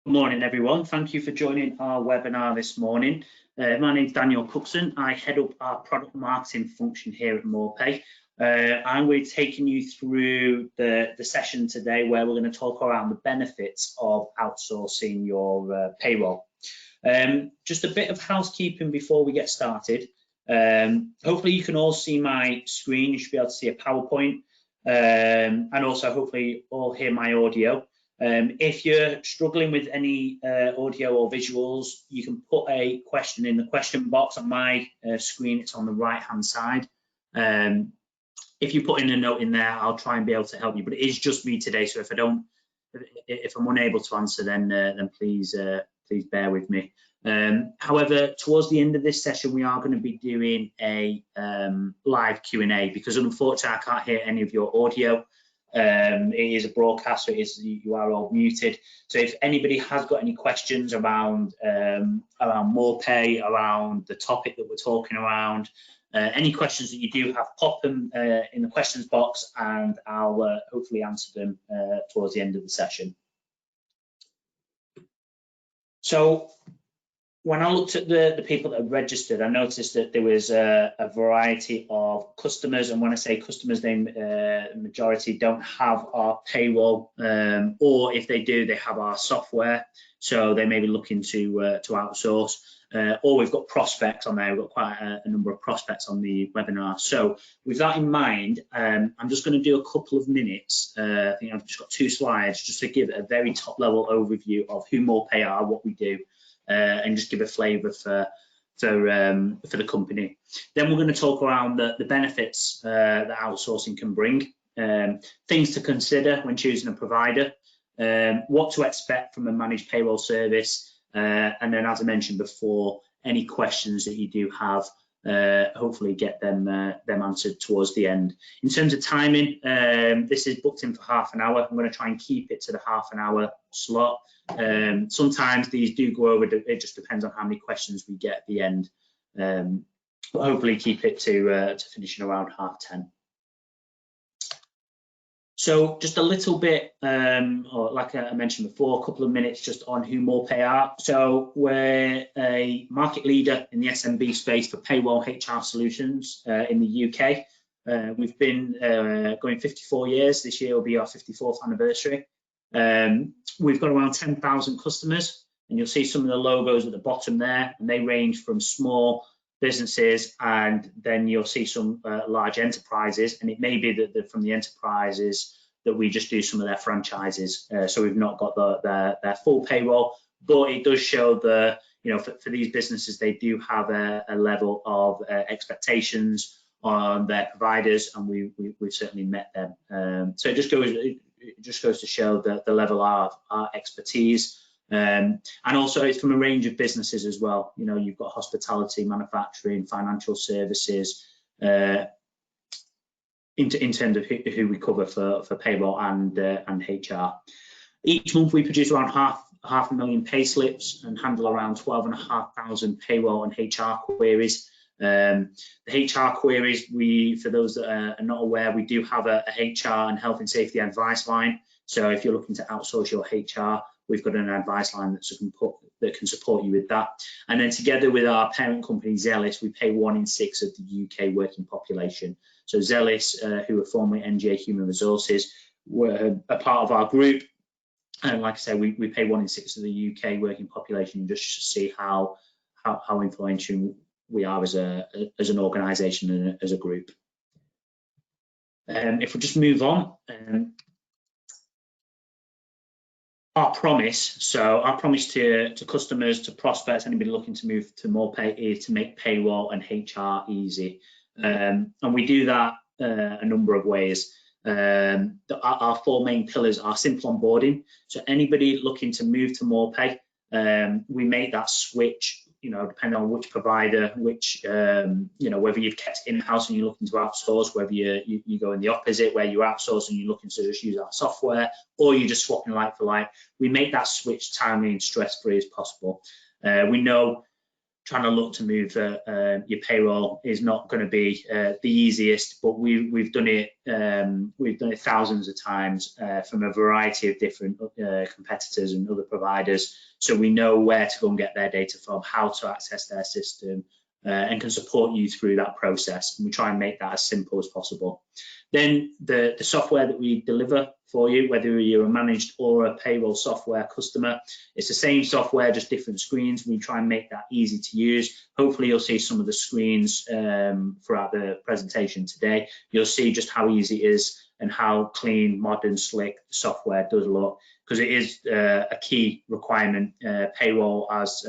Good morning, everyone. Thank you for joining our webinar this morning. My name is Daniel Cookson. I head up our product marketing function here at Morphe. And we're taking you through the session today where we're going to talk around the benefits of outsourcing your payroll. Just a bit of housekeeping before we get started. Hopefully you can all see my screen. You should be able to see a PowerPoint, and also hopefully all hear my audio. If you're struggling with any audio or visuals, you can put a question in the question box on my screen. It's on the right hand side. If you put in a note in there, I'll try and be able to help you, but it is just me today, so if I'm unable to answer, then please bear with me. However, towards the end of this session, we are going to be doing a live Q&A because unfortunately I can't hear any of your audio. It is a broadcast, so you are all muted. So if anybody has got any questions around Morphe, around the topic that we're talking around, any questions that you do have, pop them in the questions box, and I'll hopefully answer them towards the end of the session. So when I looked at the people that have registered, I noticed that there was a variety of customers, and when I say customers, the majority don't have our payroll, or if they do, they have our software, so they may be looking to outsource, or we've got prospects on there. We've got quite a number of prospects on the webinar. So with that in mind, I'm just going to do a couple of minutes. I think I've just got 2 slides just to give a very top level overview of who Morphe are, what we do, and just give a flavour for the company. Then we're going to talk around the benefits that outsourcing can bring, things to consider when choosing a provider, what to expect from a managed payroll service, and then, as I mentioned before, any questions that you do have, hopefully get them answered towards the end. In terms of timing, this is booked in for half an hour. I'm going to try and keep it to the half an hour slot. Sometimes these do go over, it just depends on how many questions we get at the end, but hopefully keep it to finishing around 10:30. So just a little bit, or like I mentioned before, a couple of minutes just on who Morphe are. So we're a market leader in the SMB space for payroll HR solutions in the UK. We've been going 54 years. This year will be our 54th anniversary. We've got around 10,000 customers, and you'll see some of the logos at the bottom there, and they range from small businesses, and then you'll see some large enterprises, and it may be that from the enterprises that we just do some of their franchises, so we've not got their full payroll, but it does show for these businesses, they do have a level of expectations on their providers, and we've certainly met them. So it just goes to show the level of our expertise. And also it's from a range of businesses as well. You've got hospitality, manufacturing, financial services, in terms of who we cover for payroll and HR. Each month we produce around half a million pay slips and handle around 12,500 payroll and HR queries. The HR queries, for those that are not aware, we do have a HR and health and safety advice line. So if you're looking to outsource your HR, we've got an advice line that can support you with that. And then together with our parent company, Zealous, we pay 1 in 6 of the UK working population. So Zealous, who were formerly NGA Human Resources, were a part of our group. And like I said, we pay 1 in 6 of the UK working population, just to see how influential we are as an organisation and as a group. If we just move on, our promise to customers, to prospects, anybody looking to move to Morphe, is to make payroll and HR easy, and we do that a number of ways. Our 4 main pillars are simple onboarding. So anybody looking to move to Morphe, we make that switch, depending on which provider, whether you've kept in-house and you're looking to outsource, whether you go in the opposite, where you're outsourcing and you're looking to just use our software, or you're just swapping like for like. We make that switch timely and stress-free as possible. We know trying to look to move your payroll is not going to be the easiest, but we've done it thousands of times from a variety of different competitors and other providers, so we know where to go and get their data from, how to access their system, and can support you through that process, and we try and make that as simple as possible. Then the software that we deliver for you, whether you're a managed or a payroll software customer, it's the same software, just different screens. We try and make that easy to use. Hopefully you'll see some of the screens throughout the presentation today. You'll see just how easy it is and how clean, modern, slick the software does look, because it is a key requirement. Payroll has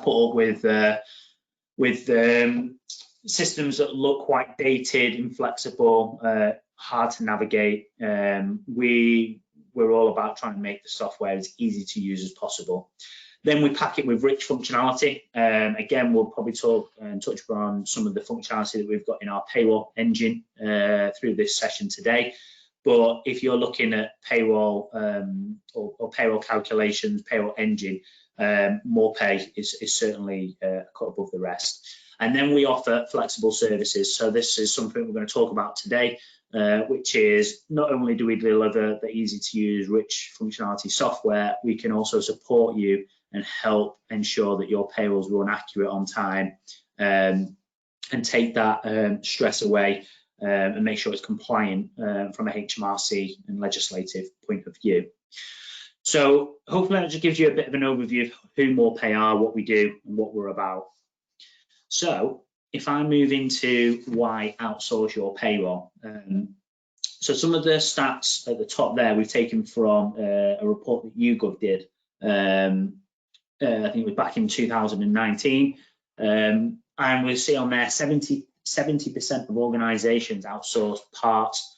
put up with systems that look quite dated, inflexible, hard to navigate. We're all about trying to make the software as easy to use as possible. Then we pack it with rich functionality. Again, we'll probably talk and touch on some of the functionality that we've got in our payroll engine through this session today. But if you're looking at payroll or payroll calculations, payroll engine, Morphe is certainly a cut above the rest. And then we offer flexible services. So this is something we're going to talk about today, which is not only do we deliver the easy to use, rich functionality software, we can also support you and help ensure that your payrolls run accurate on time, and take that stress away, and make sure it's compliant from a HMRC and legislative point of view. So hopefully that just gives you a bit of an overview of who Morphe are, what we do, and what we're about. So if I move into why outsource your payroll, so some of the stats at the top there we've taken from a report that YouGov did. I think it was back in 2019, and we see on there 70% of organisations outsource parts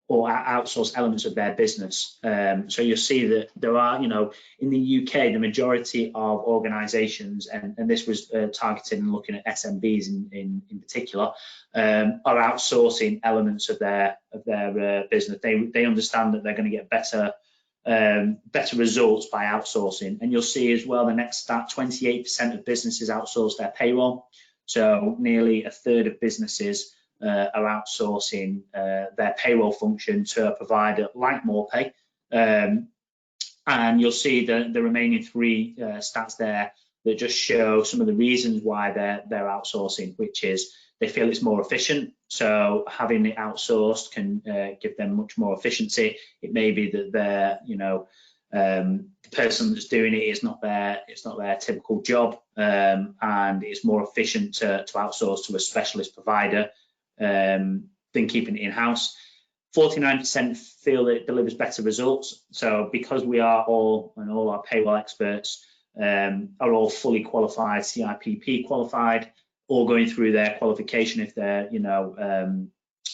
or outsource elements of their business. So you'll see that there are, in the UK, the majority of organisations, and this was targeted and looking at SMEs in particular, are outsourcing elements of their business. They understand that they're going to get better results by outsourcing. And you'll see as well the next stat: 28% of businesses outsource their payroll. So nearly a third of businesses are outsourcing their payroll function to a provider like Morphe, and you'll see the remaining three stats there that just show some of the reasons why they're outsourcing, which is they feel it's more efficient. So having it outsourced can give them much more efficiency. It may be that the person that's doing it is not their typical job, and it's more efficient to outsource to a specialist provider than keeping it in-house. 49% feel that it delivers better results. So because we are all our payroll experts are all fully qualified, CIPP qualified, or going through their qualification if they're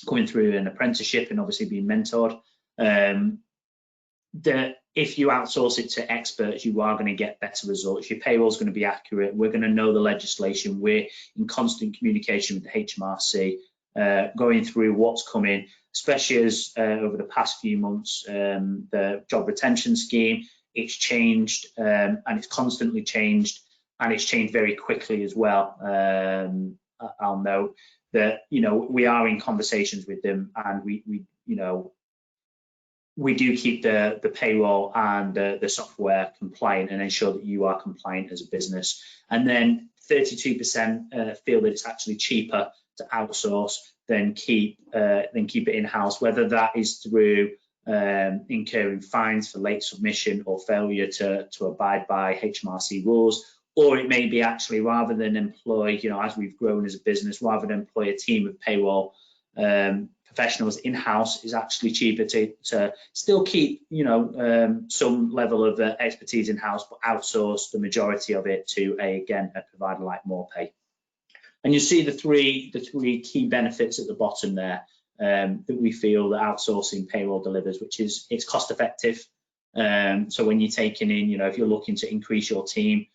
going through an apprenticeship and obviously being mentored, that if you outsource it to experts, you are going to get better results. Your payroll is going to be accurate. We're going to know the legislation. We're in constant communication with the HMRC, going through what's coming, especially as over the past few months, the job retention scheme, it's changed, and it's constantly changed, and it's changed very quickly as well. I'll note that we are in conversations with them, and we do keep the payroll and the software compliant and ensure that you are compliant as a business. And then 32% feel that it's actually cheaper to outsource than keep it in-house, whether that is through incurring fines for late submission or failure to abide by HMRC rules, or it may be actually, rather than employ, as we've grown as a business, rather than employ a team of payroll professionals in-house, is actually cheaper to still keep some level of expertise in-house, but outsource the majority of it to a provider like Morphe. And you see the three key benefits at the bottom there that we feel that outsourcing payroll delivers, which is it's cost effective. So when you're taking in, if you're looking to increase your team,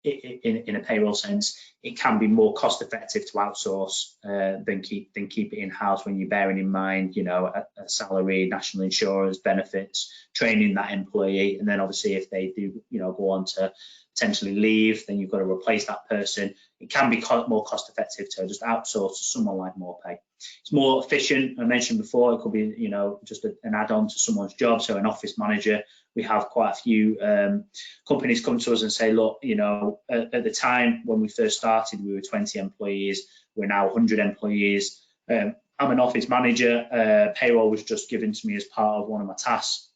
in a payroll sense, it can be more cost effective to outsource than keep it in-house, when you're bearing in mind, a salary, national insurance, benefits, training that employee, and then obviously if they do, go on to potentially leave, then you've got to replace that person. It can be more cost effective to just outsource to someone like Morphe. It's more efficient. I mentioned before, it could be, just an add-on to someone's job. So an office manager, we have quite a few companies come to us and say, look, at the time when we first started, we were 20 employees. We're now 100 employees. I'm an office manager. Payroll was just given to me as part of one of my tasks.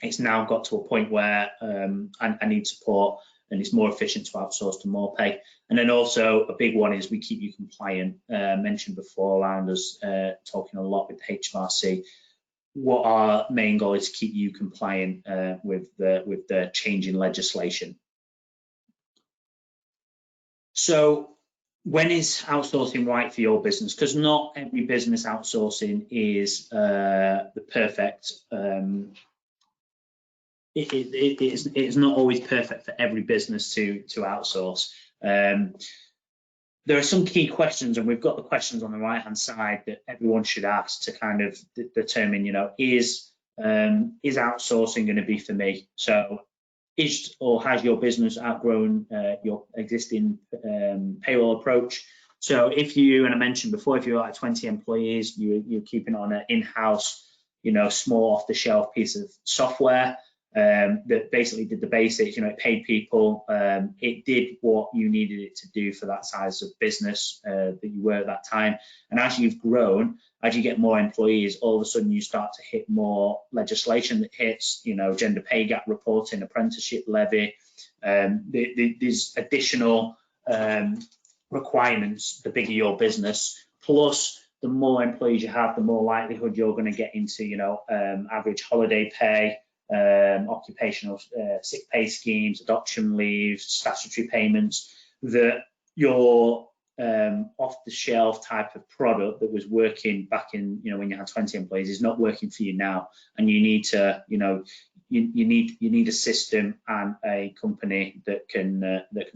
It's now got to a point where I need support, and it's more efficient to outsource to Morphe. And then also a big one is we keep you compliant. Mentioned before around us talking a lot with HMRC. What our main goal is to keep you compliant with the changing legislation. So when is outsourcing right for your business? Because not every business outsourcing is the perfect. It's not always perfect for every business to outsource. There are some key questions, and we've got the questions on the right-hand side that everyone should ask to kind of determine, is outsourcing going to be for me? So has your business outgrown your existing payroll approach? So if you, and I mentioned before, if you're like 20 employees, you're keeping on an in-house, small off-the-shelf piece of software that basically did the basics, it paid people, it did what you needed it to do for that size of business that you were at that time. And as you've grown, as you get more employees, all of a sudden you start to hit more legislation that hits, gender pay gap reporting, apprenticeship levy, there's additional requirements the bigger your business. Plus, the more employees you have, the more likelihood you're going to get into, average holiday pay, occupational sick pay schemes, adoption leaves, statutory payments, that your off-the-shelf type of product that was working back in, when you had 20 employees is not working for you now, and you need to, you need a system and a company that can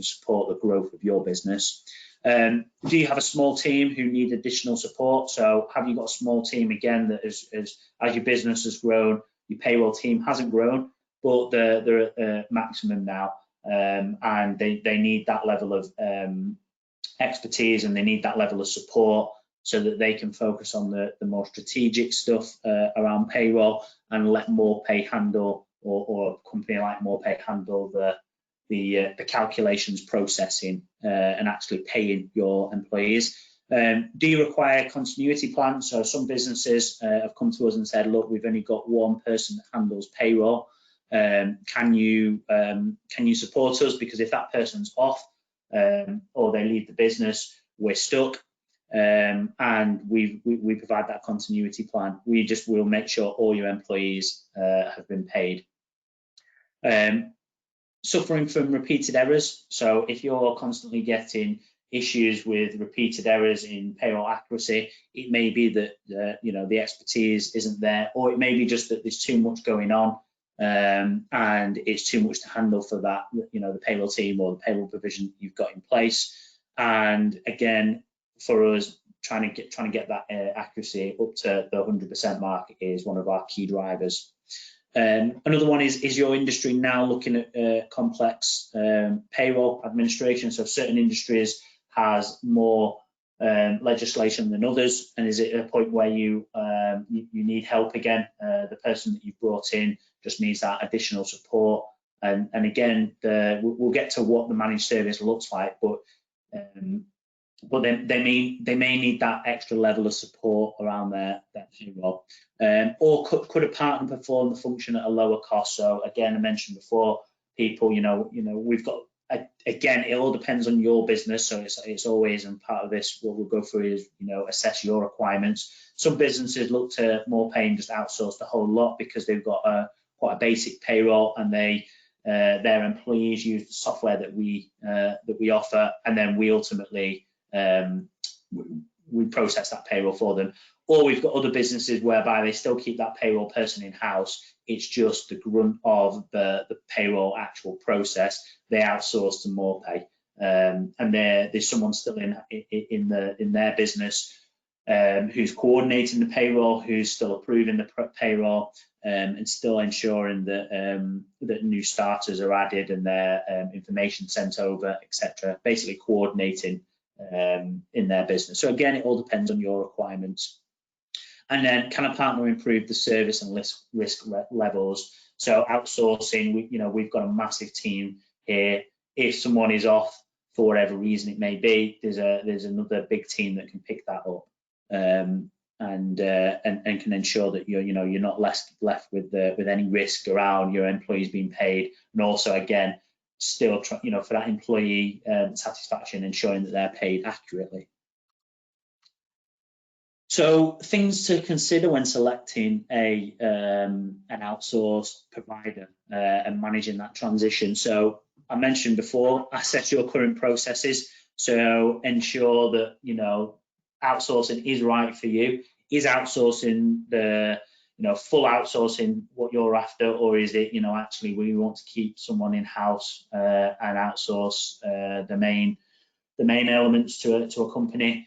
support the growth of your business. Do you have a small team who need additional support? So have you got a small team again that as your business has grown, your payroll team hasn't grown, but they're at maximum now, and they need that level of expertise, and they need that level of support so that they can focus on the more strategic stuff around payroll, and let Morphe handle, or a company like Morphe handle the calculations, processing, and actually paying your employees. Do you require a continuity plan? So some businesses have come to us and said, look, we've only got one person that handles payroll. Can you support us? Because if that person's off or they leave the business, we're stuck. And we provide that continuity plan. We just will make sure all your employees have been paid. Suffering from repeated errors. So if you're constantly getting issues with repeated errors in payroll accuracy, it may be that the expertise isn't there, or it may be just that there's too much going on, and it's too much to handle for that, the payroll team or the payroll provision you've got in place. And again, for us, trying to get that accuracy up to the 100% mark is one of our key drivers. Another one is your industry now looking at complex payroll administration? So certain industries has more legislation than others, and is it a point where you need help again? The person that you've brought in just needs that additional support, and again, we'll get to what the managed service looks like, but then they may need that extra level of support around their payroll. Or could a partner perform the function at a lower cost? So again, I mentioned before, people, we've got, again, it all depends on your business. So it's always, and part of this, what we'll go through is, assess your requirements. Some businesses look to Morphe and just outsource the whole lot because they've got quite a basic payroll, and their employees use the software that we offer, and then we ultimately we process that payroll for them. Or we've got other businesses whereby they still keep that payroll person in-house. It's just the grunt of the payroll actual process they outsource to Morphe. and there's someone still in their business who's coordinating the payroll, who's still approving the payroll, and still ensuring that that new starters are added and their information sent over, etc. Basically coordinating in their business. So again, it all depends on your requirements. And then, can a partner improve the service and risk levels? So outsourcing, we've got a massive team here. If someone is off for whatever reason it may be, there's another big team that can pick that up and can ensure that you're not left with any risk around your employees being paid, and also again still for that employee satisfaction, ensuring that they're paid accurately. So things to consider when selecting an outsourced provider and managing that transition. So I mentioned before, assess your current processes. So ensure that outsourcing is right for you. Is outsourcing the full outsourcing what you're after, or is it actually we want to keep someone in house and outsource the main elements to a company?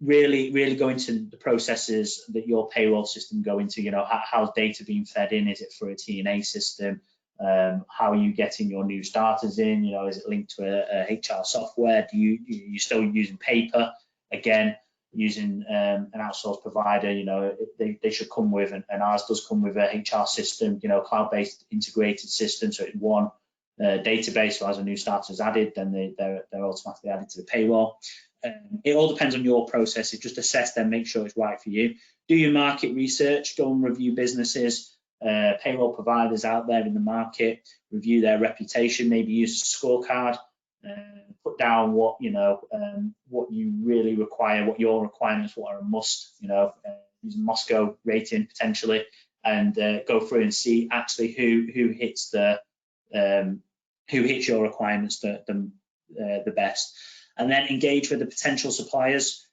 Really go into the processes that your payroll system go into. How's data being fed in? Is it through a TNA system? How are you getting your new starters in? Is it linked to a HR software? You still using paper? Again, using an outsourced provider, they should come with, and ours does come with a HR system, cloud-based integrated system. So in one database, so as a new starter is added, then they're automatically added to the payroll. It all depends on your processes. Just assess them, make sure it's right for you. Do your market research, go and review businesses, payroll providers out there in the market, review their reputation, maybe use a scorecard, put down what you really require, what your requirements, what are a must, use a Moscow rating potentially, and go through and see actually who hits your requirements the best. And then engage with the potential suppliers.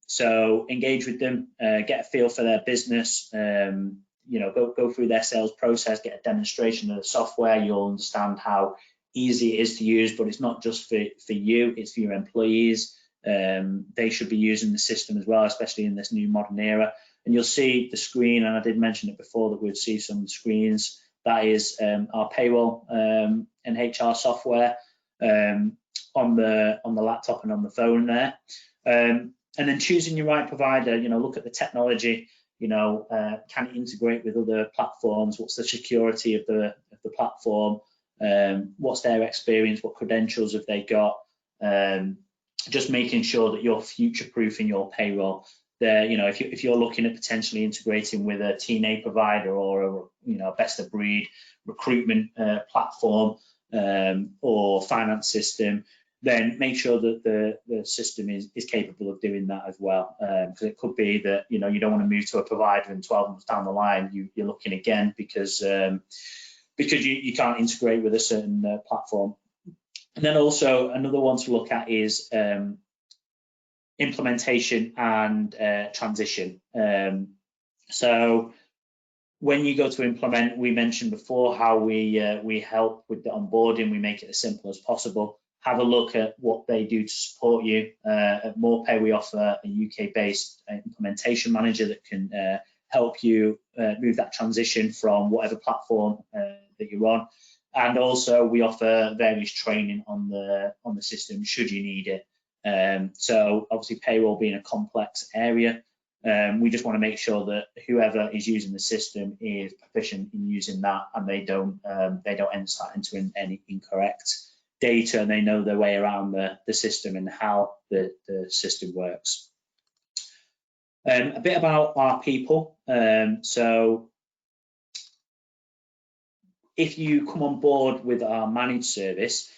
So engage with them, get a feel for their business, go through their sales process, get a demonstration of the software. You'll understand how easy it is to use, but it's not just for you, it's for your employees. They should be using the system as well, especially in this new modern era. And you'll see the screen, and I did mention it before that we'd see some screens. That is our payroll and HR software. On the laptop and on the phone there, and then choosing your right provider. Look at the technology. Can it integrate with other platforms? What's the security of the platform? What's their experience? What credentials have they got? Just making sure that you're future-proofing your payroll. If you're looking at potentially integrating with a TNA provider or a best-of-breed recruitment platform or finance system, then make sure that the system is capable of doing that as well. Because it could be that you don't want to move to a provider and 12 months down the line you're looking again because you can't integrate with a certain platform. And then also another one to look at is implementation and transition. So when you go to implement, we mentioned before how we help with the onboarding. We make it as simple as possible. Have a look at what they do to support you. At Morphe, we offer a UK-based implementation manager that can help you move that transition from whatever platform that you're on. And also, we offer various training on the system should you need it. So obviously, payroll being a complex area, we just want to make sure that whoever is using the system is proficient in using that, and they don't start entering any incorrect data, and they know their way around the system and how the system works. A bit about our people. So if you come on board with our managed service,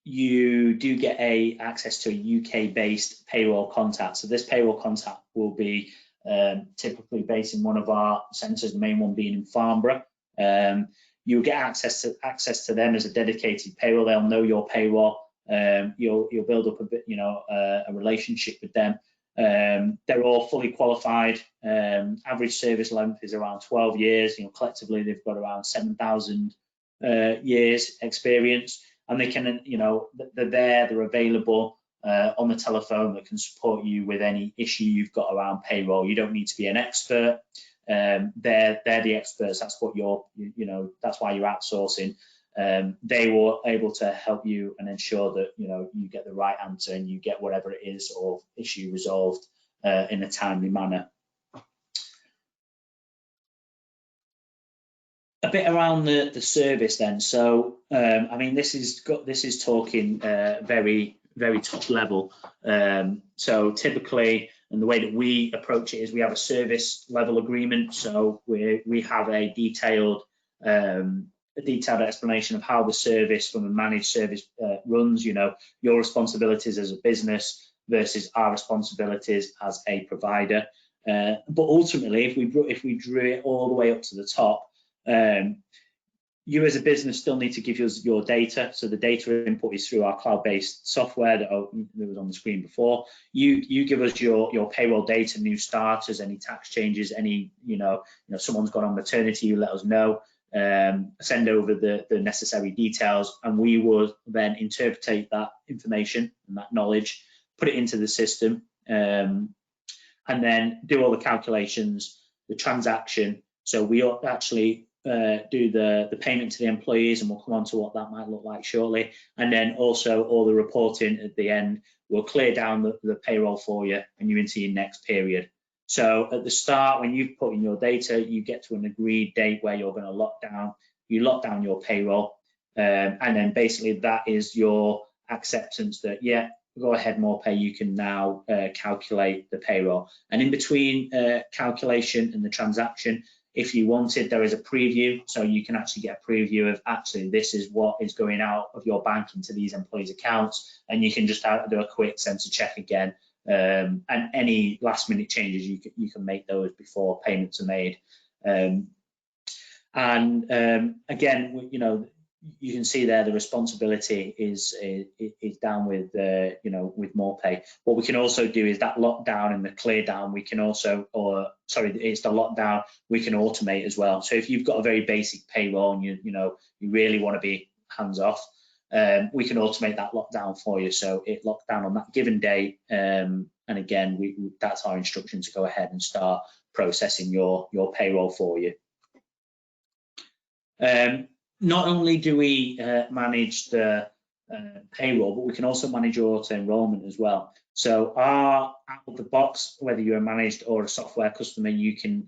you do get access to a UK-based payroll contact. So this payroll contact will be typically based in one of our centres, the main one being in Farnborough. You'll get access to them as a dedicated payroll. They'll know your payroll. You'll build up a bit, a relationship with them. They're all fully qualified. Average service length is around 12 years. Collectively they've got around 7,000 years experience, and they can, you know, they're there, they're available on the telephone, that can support you with any issue you've got around payroll. You don't need to be an expert. They're the experts. That's what you're, you know, that's why you're outsourcing. They were able to help you and ensure that, you know, you get the right answer and you get whatever it is or issue resolved in a timely manner. A bit around the service then. So I mean, this is talking very top level. So typically, and the way that we approach it is we have a service level agreement. So we have a detailed explanation of how the service from a managed service runs. You know, your responsibilities as a business versus our responsibilities as a provider. But ultimately, if we drew it all the way up to the top, you as a business still need to give us your data. So the data input is through our cloud-based software that was on the screen before. You give us your payroll data, new starters, any tax changes, any, you know, someone's gone on maternity, you let us know. Send over the necessary details, and we will then interpret that information and that knowledge, put it into the system, and then do all the calculations, the transaction. So we actually do the payment to the employees, and we'll come on to what that might look like shortly. And then also all the reporting at the end will clear down the payroll for you, and you're into your next period. So at the start, when you've put in your data, you get to an agreed date where you're going to lock down your payroll, and then basically that is your acceptance that, yeah, go ahead, Morphe, you can now calculate the payroll. And in between calculation and the transaction, if you wanted, there is a preview, so you can actually get a preview of actually this is what is going out of your bank into these employees' accounts, and you can just do a quick censor check again, and any last minute changes you can make those before payments are made. Again, you know, you can see there the responsibility is down with you know, with Morphe. What we can also do is that lockdown and the clear down, we can also, it's the lockdown we can automate as well. So if you've got a very basic payroll and you really want to be hands off, we can automate that lockdown for you. So it locked down on that given date, and again, that's our instruction to go ahead and start processing your payroll for you. Not only do we manage the payroll, but we can also manage your auto enrolment as well. So out of the box, whether you're a managed or a software customer, you can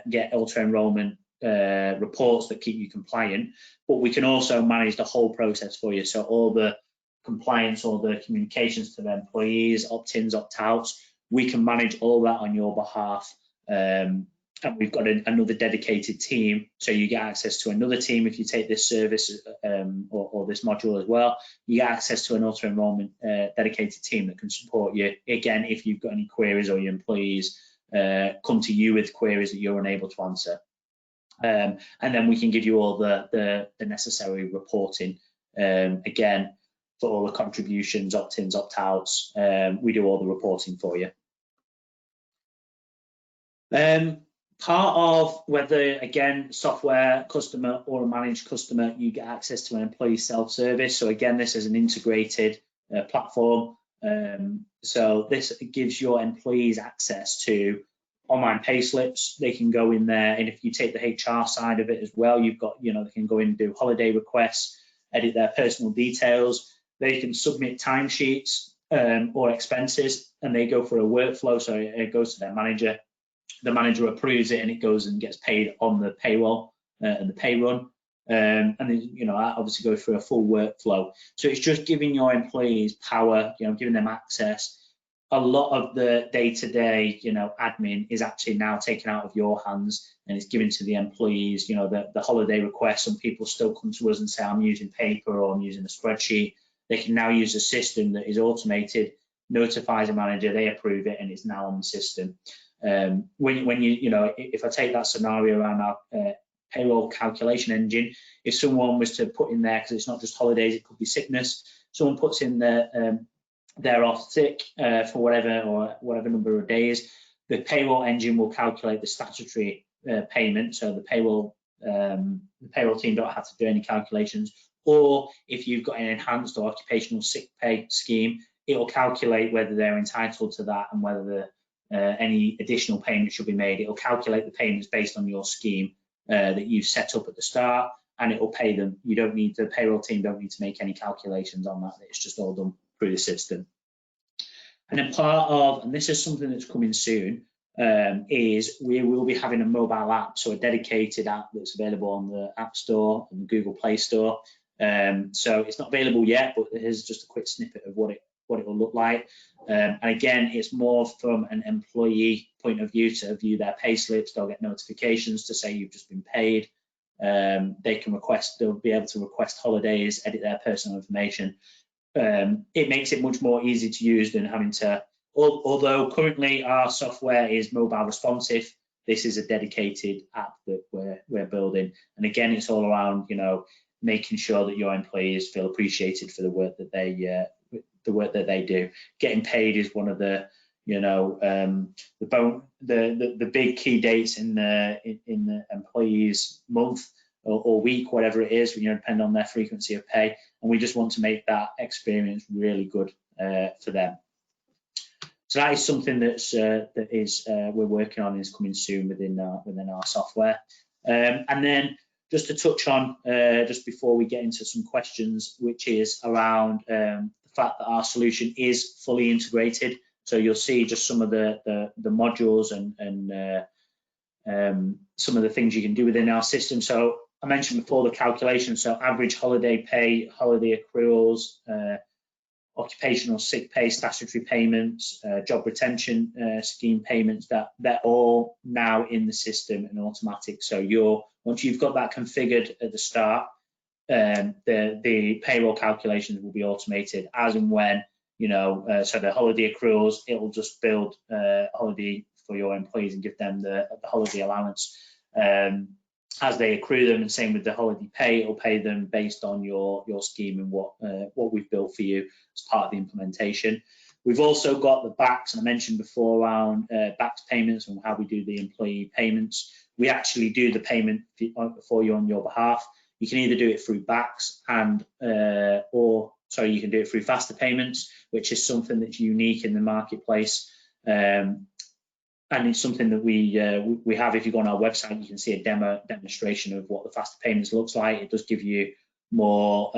get auto enrolment reports that keep you compliant, but we can also manage the whole process for you. So all the compliance, all the communications to the employees, opt-ins, opt-outs, we can manage all that on your behalf. And we've got another dedicated team, so you get access to another team if you take this service or this module as well. You get access to an auto enrolment dedicated team that can support you. Again, if you've got any queries or your employees come to you with queries that you're unable to answer, and then we can give you all the necessary reporting. Again, for all the contributions, opt-ins, opt-outs, we do all the reporting for you. Part of whether, again, software customer or a managed customer, you get access to an employee self-service. So again, this is an integrated platform. So this gives your employees access to online pay slips. They can go in there, and if you take the HR side of it as well, you've got, they can go in and do holiday requests, edit their personal details. They can submit timesheets or expenses, and they go for a workflow. So it goes to their manager. The manager approves it, and it goes and gets paid on the payroll and the pay run. And then, that obviously goes through a full workflow. So it's just giving your employees power, giving them access. A lot of the day-to-day, admin is actually now taken out of your hands, and it's given to the employees. The holiday requests, some people still come to us and say, I'm using paper or I'm using a spreadsheet. They can now use a system that is automated, notifies a manager, they approve it, and it's now on the system. When you if I take that scenario around our payroll calculation engine, if someone was to put in there, because it's not just holidays, it could be sickness, someone puts in they're off sick for whatever number of days, the payroll engine will calculate the statutory payment. So the payroll team don't have to do any calculations. or if you've got an enhanced or occupational sick pay scheme, it will calculate whether they're entitled to that and whether any additional payments should be made. It will calculate the payments based on your scheme that you've set up at the start, and it will pay them. You don't need, the payroll team don't need to make any calculations on that. It's just all done through the system. And then part of, and this is something that's coming soon, is we will be having a mobile app, so a dedicated app that's available on the App Store and the Google Play Store. So it's not available yet, but here's just a quick snippet of what it will look like. And again, it's more from an employee point of view to view their pay slips. They'll get notifications to say you've just been paid. They can request, they'll be able to request holidays, edit their personal information. It makes it much more easy to use than having to, although currently our software is mobile responsive, this is a dedicated app that we're building. And again, it's all around, you know, making sure that your employees feel appreciated for the work that they do. Getting paid is one of the, you know, the big key dates in the employees' month or week, whatever it is, you know, depending on their frequency of pay. And we just want to make that experience really good for them. So that is something that's we're working on, is coming soon within our software. And then just to touch on just before we get into some questions, which is around the fact that our solution is fully integrated. So you'll see just some of the modules and some of the things you can do within our system. So I mentioned before the calculation, so average holiday pay, holiday accruals, occupational sick pay, statutory payments, job retention scheme payments, they're all now in the system and automatic. So once you've got that configured at the start, the payroll calculations will be automated as and when, you know, so the holiday accruals, it will just build holiday for your employees and give them the holiday allowance as they accrue them, and same with the holiday pay, it'll pay them based on your scheme and what we've built for you as part of the implementation. We've also got the backs, and I mentioned before around backs payments and how we do the employee payments. We actually do the payment for you on your behalf. You can either do it through backs or you can do it through faster payments, which is something that's unique in the marketplace. And it's something that we have. If you go on our website, you can see a demonstration of what the faster payments looks like. It does give you more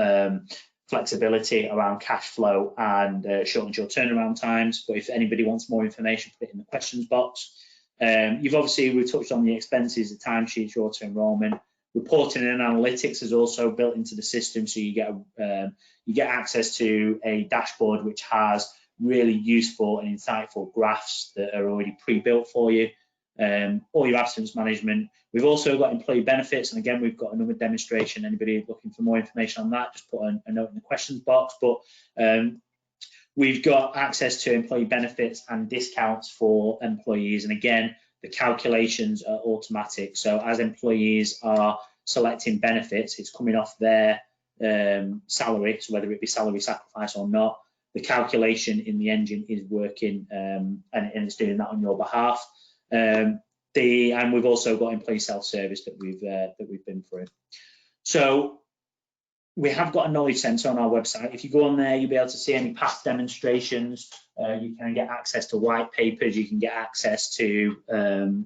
flexibility around cash flow and shortens your turnaround times. But if anybody wants more information, put it in the questions box. We've touched on the expenses, the timesheets, your auto enrolment. Reporting and analytics is also built into the system, so you get access to a dashboard which has really useful and insightful graphs that are already pre-built for you. All your absence management. We've also got employee benefits, and again, we've got another demonstration. Anybody looking for more information on that, just put a note in the questions box. But we've got access to employee benefits and discounts for employees, and again, the calculations are automatic. So as employees are selecting benefits, it's coming off their salary, so whether it be salary sacrifice or not, the calculation in the engine is working and it's doing that on your behalf. And we've also got employee self-service that we've been through. So we have got a knowledge centre on our website. If you go on there, you'll be able to see any past demonstrations. You can get access to white papers. You can get access to a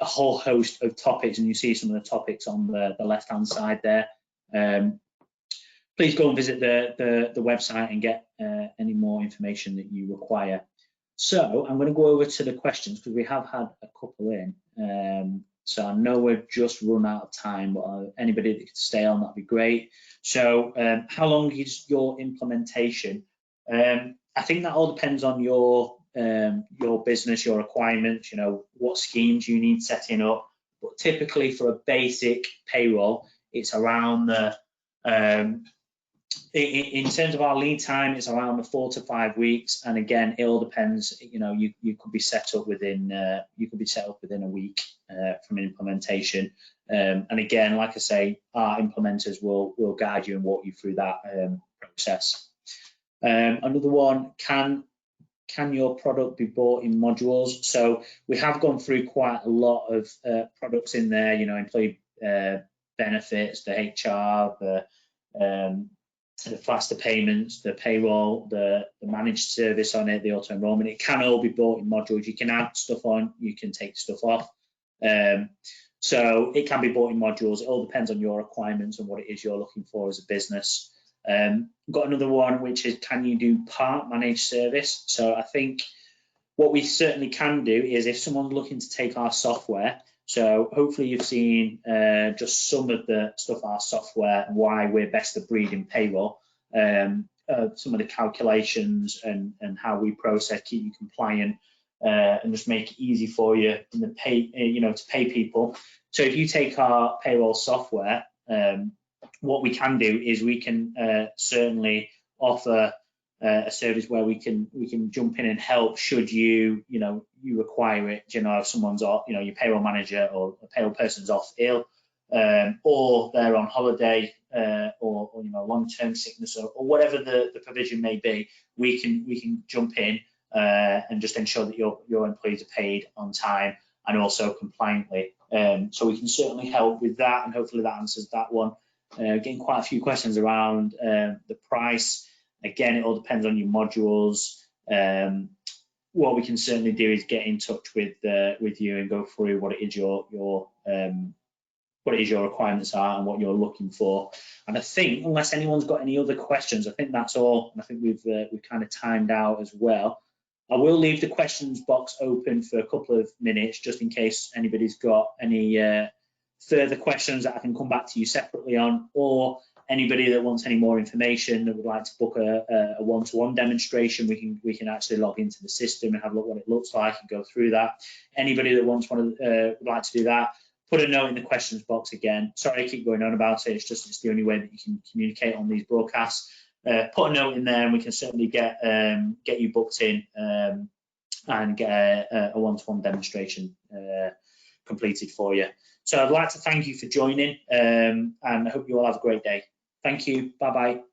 whole host of topics, and you see some of the topics on the left-hand side there. Please go and visit the website and get any more information that you require. So I'm going to go over to the questions because we have had a couple in. So I know we've just run out of time, but anybody that could stay on, that'd be great. So how long is your implementation? I think that all depends on your business, your requirements, you know, what schemes you need setting up. But typically for a basic payroll, it's around the in terms of our lead time, it's around the 4 to 5 weeks, and again, it all depends. You know, you could be set up within a week from implementation. And again, like I say, our implementers will guide you and walk you through that process. Another one, can your product be bought in modules? So we have gone through quite a lot of products in there. You know, employee benefits, the HR, the faster payments, the payroll, the managed service on it, the auto enrolment. It can all be bought in modules. You can add stuff on, you can take stuff off. So it can be bought in modules. It all depends on your requirements and what it is you're looking for as a business. Got another one, which is, can you do part managed service? So I think what we certainly can do is, if someone's looking to take our software, so hopefully you've seen just some of the stuff, our software, why we're best of breed in payroll, some of the calculations and how we process, keep you compliant, and just make it easy for you in the pay, to pay people. So if you take our payroll software, what we can do is we can certainly offer a service where we can jump in and help should you require it. If someone's off, your payroll manager or a payroll person's off ill, or they're on holiday, or long-term sickness, or whatever the provision may be, we can jump in and just ensure that your employees are paid on time and also compliantly. So we can certainly help with that, and hopefully that answers that one. Getting quite a few questions around the price. Again, it all depends on your modules. What we can certainly do is get in touch with you and go through what it is your requirements are and what you're looking for. And I think, unless anyone's got any other questions, I think that's all. And I think we've kind of timed out as well. I will leave the questions box open for a couple of minutes, just in case anybody's got any further questions that I can come back to you separately on, or anybody that wants any more information that would like to book a one-to-one demonstration. We can actually log into the system and have a look what it looks like and go through that. Anybody that would like to do that, put a note in the questions box again. Sorry I keep going on about it. It's the only way that you can communicate on these broadcasts. Put a note in there, and we can certainly get you booked in and get a one-to-one demonstration completed for you. So I'd like to thank you for joining, and I hope you all have a great day. Thank you. Bye-bye.